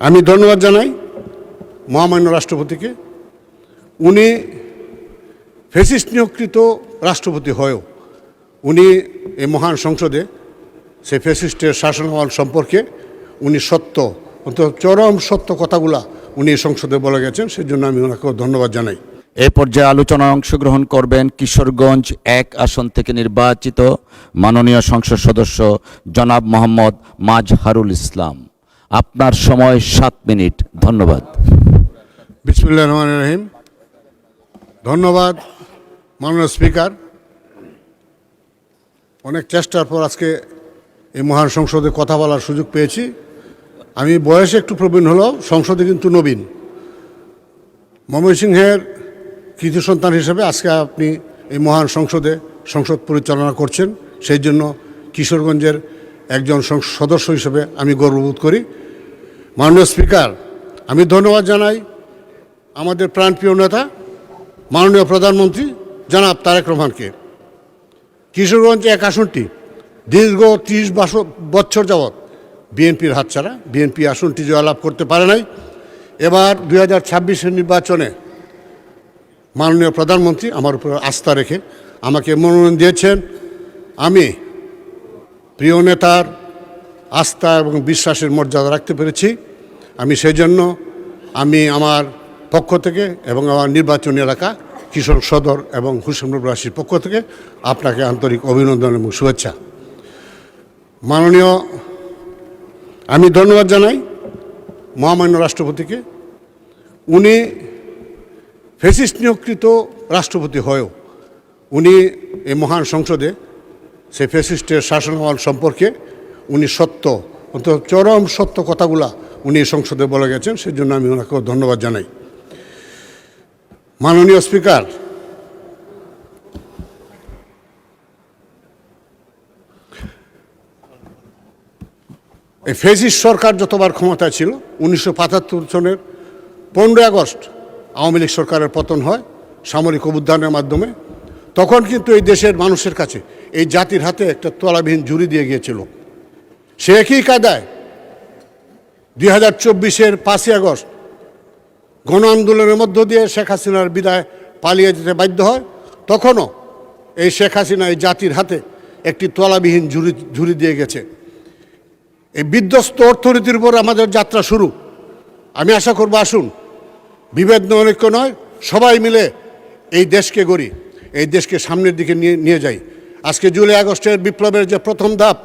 আমি ধন্যবাদ জানাই মহামান্য রাষ্ট্রপতিকে। উনি ফ্যাসিস্ট নিয়োগকৃত রাষ্ট্রপতি হয়েও উনি এই মহান সংসদে সেই ফ্যাসিস্টের শাসনামল সম্পর্কে উনি সত্য, অন্তত চরম সত্য কথাগুলা উনি সংসদে বলে গেছেন, সেজন্য আমি ওনাকেও ধন্যবাদ জানাই। এ পর্যায়ে আলোচনায় অংশগ্রহণ করবেন কিশোরগঞ্জ 1 আসন থেকে নির্বাচিত মাননীয় সংসদ সদস্য জনাব মোহাম্মদ মাজহারুল ইসলাম। আপনার সময় 7 মিনিট। ধন্যবাদ। বিসমিল্লাহির রহমানির রহিম। ধন্যবাদ মাননীয় স্পিকার। অনেক চেষ্টার পর আজকে এই মহান সংসদে কথা বলার সুযোগ পেয়েছি। আমি বয়সে একটু প্রবীণ হলেও সংসদে কিন্তু নবীন। ময়মনসিংহের কৃতি সন্তান হিসেবে আজকে আপনি এই মহান সংসদে সংসদ পরিচালনা করছেন, সেই জন্য কিশোরগঞ্জের একজন সদস্য হিসেবে আমি গর্ববোধ করি। মাননীয় স্পিকার, আমি ধন্যবাদ জানাই আমাদের প্রাণপ্রিয় নেতা মাননীয় প্রধানমন্ত্রী জনাব তারেক রহমানকে। কিশোরগঞ্জ 1 আসনটি দীর্ঘ 30 বছর যাবৎ বিএনপির হাতছাড়া, বিএনপি আসনটি জয়লাভ করতে পারে নাই। এবার 2026-এর নির্বাচনে মাননীয় প্রধানমন্ত্রী আমার উপর আস্থা রেখে আমাকে মনোনয়ন দিয়েছেন। আমি প্রিয় নেতার আস্থা এবং বিশ্বাসের মর্যাদা রাখতে পেরেছি। আমি সেই জন্য আমার পক্ষ থেকে এবং আমার নির্বাচনী এলাকা কিশোর সদর এবং হোসেনপুরবাসীর পক্ষ থেকে আপনাকে আন্তরিক অভিনন্দন এবং শুভেচ্ছা। মাননীয়, আমি ধন্যবাদ জানাই মহামান্য রাষ্ট্রপতিকে। উনি ফ্যাসিস্ট নিয়োগকৃত রাষ্ট্রপতি হয়েও উনি এই মহান সংসদে সেই ফ্যাসিস্টের শাসনামল সম্পর্কে উনি সত্য, অন্তত চরম সত্য কথাগুলা উনি সংসদে বলে গেছেন, সেই জন্য আমি ওনাকেও ধন্যবাদ জানাই। মাননীয় স্পিকার, এই ফ্যাসিস্ট সরকার যতবার ক্ষমতায় ছিল 1975 সনের 15 আগস্ট আওয়ামী লীগ সরকারের পতন হয় সামরিক অভ্যুত্থানের মাধ্যমে। তখন কিন্তু এই দেশের মানুষের কাছে এই জাতির হাতে একটা তলাবিহীন ঝুড়ি দিয়ে গিয়েছিল। সে একই কায়দায় 2024-এর 5ই আগস্ট গণ আন্দোলনের মধ্য দিয়ে শেখ হাসিনার বিদায় পালিয়ে যেতে বাধ্য হয়। তখনও এই শেখ হাসিনা এই জাতির হাতে একটি তলাবিহীন ঝুড়ি দিয়ে গেছে। এই বিধ্বস্ত অর্থনীতির উপর আমাদের যাত্রা শুরু। আমি আশা করব, আসুন বিভেদ ঐক্য নয়, সবাই মিলে এই দেশকে গড়ি, এই দেশকে সামনের দিকে নিয়ে যাই। আজকে জুলাই আগস্টের বিপ্লবের যে প্রথম ধাপ,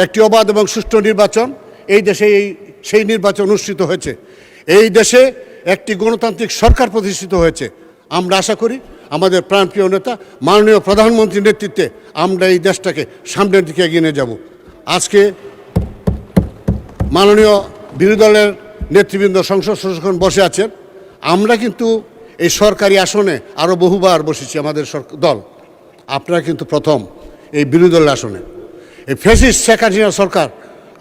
একটি অবাধ এবং সুষ্ঠু নির্বাচন, এই দেশে সেই নির্বাচন অনুষ্ঠিত হয়েছে। এই দেশে একটি গণতান্ত্রিক সরকার প্রতিষ্ঠিত হয়েছে। আমরা আশা করি আমাদের প্রাণপ্রিয় নেতা মাননীয় প্রধানমন্ত্রীর নেতৃত্বে আমরা এই দেশটাকে সামনের দিকে এগিয়ে নিয়ে যাব। আজকে মাননীয় বিরোধী দলের নেতৃবৃন্দ সংসদ সদস্যগণ বসে আছেন। আমরা কিন্তু এই সরকারি আসনে আরও বহুবার বসেছি, আমাদের দল। আপনারা কিন্তু প্রথম এই বিরোধী দলের আসনে। এই ফ্যাসিস্ট শেখ হাসিনা সরকার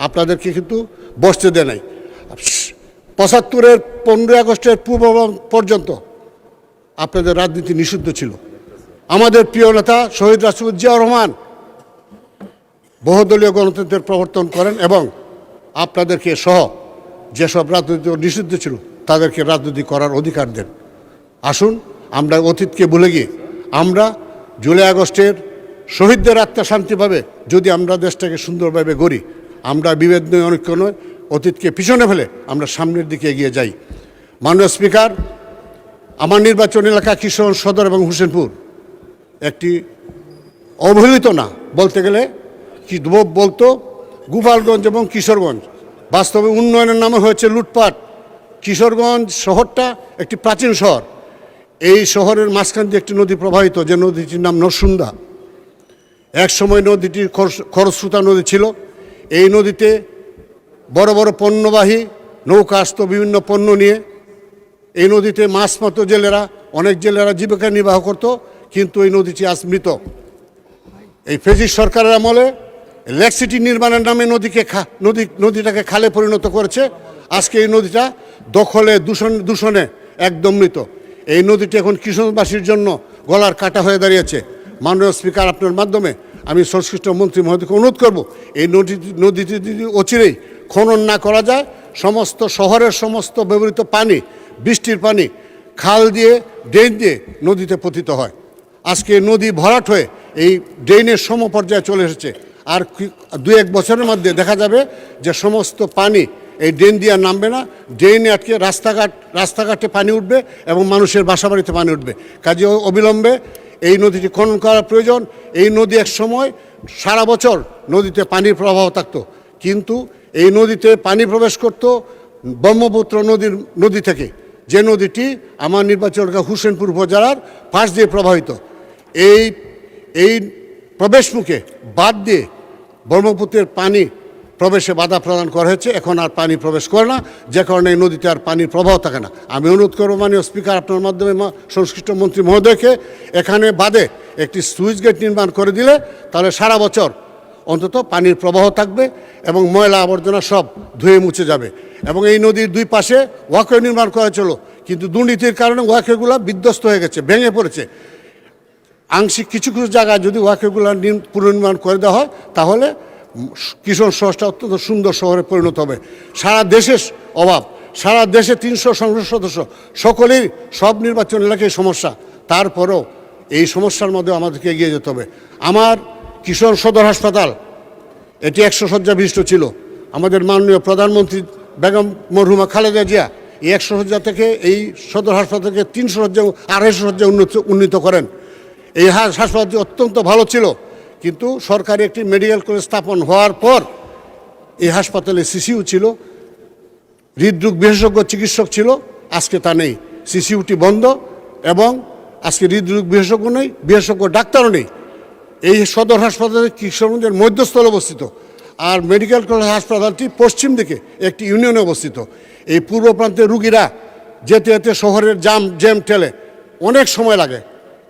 আপনাদেরকে কিন্তু বসতে দেয় নাই। 75-এর 15 আগস্টের পূর্ব পর্যন্ত আপনাদের রাজনীতি নিষিদ্ধ ছিল। আমাদের প্রিয় নেতা শহীদ রাষ্ট্রপতি জিয়াউর রহমান বহুদলীয় গণতন্ত্রের প্রবর্তন করেন এবং আপনাদেরকে সহ যেসব রাজনীতি নিষিদ্ধ ছিল তাদেরকে রাজনীতি করার অধিকার দেন। আসুন আমরা অতীতকে ভুলে গিয়ে আমরা জুলাই আগস্টের শহীদদের আত্মা শান্তি পাবে যদি আমরা দেশটাকে সুন্দরভাবে গড়ি। আমরা বিভেদ নয়, অনৈক্য নয়, অতীতকে পিছনে ফেলে আমরা সামনের দিকে এগিয়ে যাই। মাননীয় স্পিকার, আমার নির্বাচন এলাকা কিশোরগঞ্জ সদর এবং হোসেনপুর একটি অবহেলিত না, বলতে গেলে কি বলতো গোপালগঞ্জ এবং কিশোরগঞ্জ, বাস্তবে উন্নয়নের নামে হয়েছে লুটপাট। কিশোরগঞ্জ শহরটা একটি প্রাচীন শহর। এই শহরের মাঝখান দিয়ে একটি নদী প্রবাহিত, যে নদীটির নাম নরসুন্দা। এক সময় নদীটি খরস্রোতা নদী ছিল। এই নদীতে বড় বড় পণ্যবাহী নৌকা আসত বিভিন্ন পণ্য নিয়ে। এই নদীতে মাছ মারত জেলেরা, অনেক জেলেরা জীবিকা নির্বাহ করত, কিন্তু এই নদীটি আজ মৃত। এই ফ্যাসিস্ট সরকারের আমলে লেক সিটি নির্মাণের নামে নদীটাকে খালে পরিণত করেছে। আজকে এই নদীটা দখলে দূষণে একদম মৃত। এই নদীটি এখন কৃষকবাসীর জন্য গলার কাটা হয়ে দাঁড়িয়েছে। মাননীয় স্পিকার, আপনার মাধ্যমে আমি সংশ্লিষ্ট মন্ত্রী মহোদয়কে অনুরোধ করব, এই নদীটি যদি অচিরেই খনন না করা যায় সমস্ত শহরের সমস্ত ব্যবহৃত পানি, বৃষ্টির পানি খাল দিয়ে ড্রেন দিয়ে নদীতে পতিত হয়। আজকে নদী ভরাট হয়ে এই ড্রেনের সমপর্যায়ে চলে এসেছে। আর 2-1 বছরের মধ্যে দেখা যাবে যে সমস্ত পানি এই ড্রেন দিয়ে আর নামবে না, ড্রেনে আটকে রাস্তাঘাটে পানি উঠবে এবং মানুষের বাসাবাড়িতে পানি উঠবে। কাজে অবিলম্বে এই নদীটি খনন করা প্রয়োজন। এই নদী এক সময় সারা বছর নদীতে পানির প্রবাহ থাকতো, কিন্তু এই নদীতে পানি প্রবেশ করত ব্রহ্মপুত্র নদী থেকে, যে নদীটি আমার নির্বাচন এলাকা হোসেনপুর উপজেলার পাশ দিয়ে প্রবাহিত। এই প্রবেশমুখে বাদ দিয়ে ব্রহ্মপুত্রের পানি প্রবেশে বাধা প্রদান করা হয়েছে। এখন আর পানি প্রবেশ করে না, যে কারণে এই নদীতে আর পানির প্রবাহ থাকে না। আমি অনুরোধ করব মাননীয় স্পিকার আপনার মাধ্যমে সংশ্লিষ্ট মন্ত্রী মহোদয়কে এখানে বাদে একটি সুইচ গেট নির্মাণ করে দিলে তাহলে সারা বছর অন্তত পানির প্রবাহ থাকবে এবং ময়লা আবর্জনা সব ধুয়ে মুছে যাবে। এবং এই নদীর 2 পাশে ওয়াকওয়ে নির্মাণ করা ছিল, কিন্তু দুর্নীতির কারণে ওয়াকওয়েগুলো বিধ্বস্ত হয়ে গেছে, ভেঙে পড়েছে। আংশিক কিছু কিছু জায়গায় যদি ওয়াকওয়েগুলো পুনর্নির্মাণ করে দেওয়া হয় তাহলে কিশোর শহরটা অত্যন্ত সুন্দর শহরে পরিণত হবে। সারা দেশের অভাব, সারা দেশে 300 সংসদ সদস্য, সকলেই সব নির্বাচন এলাকায় সমস্যা, তারপরেও এই সমস্যার মধ্যে আমাদেরকে এগিয়ে যেতে হবে। আমার কিশোর সদর হাসপাতাল এটি 100 শয্যা বিশিষ্ট ছিল। আমাদের মাননীয় প্রধানমন্ত্রী বেগম মরহুমা খালেদা জিয়া এই 100 শয্যা থেকে এই সদর হাসপাতালকে 300 শয্যা 250 শয্যা উন্নীত করেন। এই হাসপাতালটি অত্যন্ত ভালো ছিল, কিন্তু সরকারি একটি মেডিকেল কলেজ স্থাপন হওয়ার পর এই হাসপাতালে সিসিইউ ছিল, হৃদরোগ বিশেষজ্ঞ চিকিৎসক ছিল, আজকে তা নেই। সিসিইউটি বন্ধ এবং আজকে হৃদরোগ বিশেষজ্ঞ নেই, বিশেষজ্ঞ ডাক্তারও নেই। এই সদর হাসপাতালে কিশোরগঞ্জের মধ্যস্থলে অবস্থিত, আর মেডিকেল কলেজ হাসপাতালটি পশ্চিম দিকে একটি ইউনিয়নে অবস্থিত। এই পূর্ব প্রান্তের রুগীরা যেতে যেতে শহরের জ্যাম ঠেলে অনেক সময় লাগে।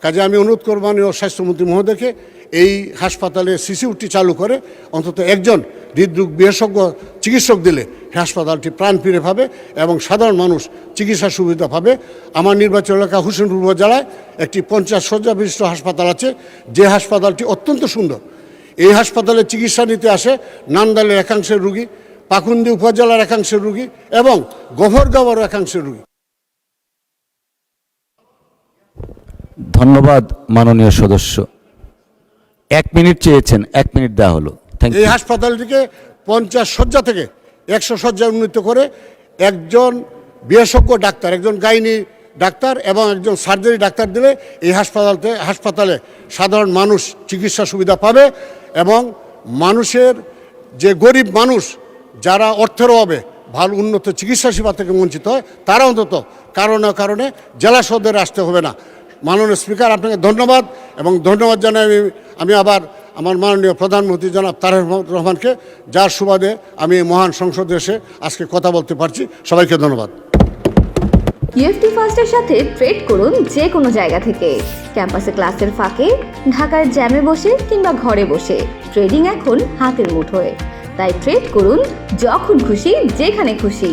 কাজে আমি অনুরোধ করব মাননীয় স্বাস্থ্যমন্ত্রী মহোদয়কে এই হাসপাতালে সিসিইউটি চালু করে অন্তত একজন হৃদরোগ বিশেষজ্ঞ চিকিৎসক দিলে হাসপাতালটি প্রাণ ফিরে পাবে এবং সাধারণ মানুষ চিকিৎসা সুবিধা পাবে। আমার নির্বাচন এলাকা হোসেনপুর উপজেলায় একটি 50 শয্যা বিশিষ্ট হাসপাতাল আছে, যে হাসপাতালটি অত্যন্ত সুন্দর। এই হাসপাতালে চিকিৎসা নিতে আসে নান্দালের একাংশের রুগী, পাকুন্দি উপজেলার একাংশের রুগী এবং গভরগাঁওয়ের একাংশের রুগী। ধন্যবাদ মাননীয় সদস্য। 1 মিনিট চেয়েছেন, 1 মিনিট দেওয়া হলো। থ্যাংক এই ইউ। হাসপাতালটিকে 50 শয্যা থেকে 100 শয্যা উন্নীত করে একজন বিশেষজ্ঞ ডাক্তার, একজন গাইনি ডাক্তার এবং একজন সার্জারি ডাক্তার দিলে এই হাসপাতালে সাধারণ মানুষ চিকিৎসা সুবিধা পাবে এবং মানুষের যে গরিব মানুষ যারা অর্থের অভাবে ভালো উন্নত চিকিৎসা সেবা থেকে বঞ্চিত হয় তারা অন্তত কারণে জেলা সদরে আসতে হবে না। মাননীয় স্পিকার আপনাকে ধন্যবাদ এবং ধন্যবাদ জানাই আমি আবার আমার মাননীয় প্রধানমন্ত্রী জনাব তারেক রহমানকে, যার সুবাদে আমি মহান সংসদে এসে আজকে কথা বলতে পারছি। সবাইকে ধন্যবাদ। ইউএফটি ফার্স্টের সাথে ট্রেড করুন যে কোনো জায়গা থেকে, ক্যাম্পাসে ক্লাসের ফাঁকে, ঢাকার জ্যামে বসে কিংবা ঘরে বসে। ট্রেডিং এখন হাতের মুঠোয়, তাই ট্রেড করুন যখন খুশি যেখানে খুশি।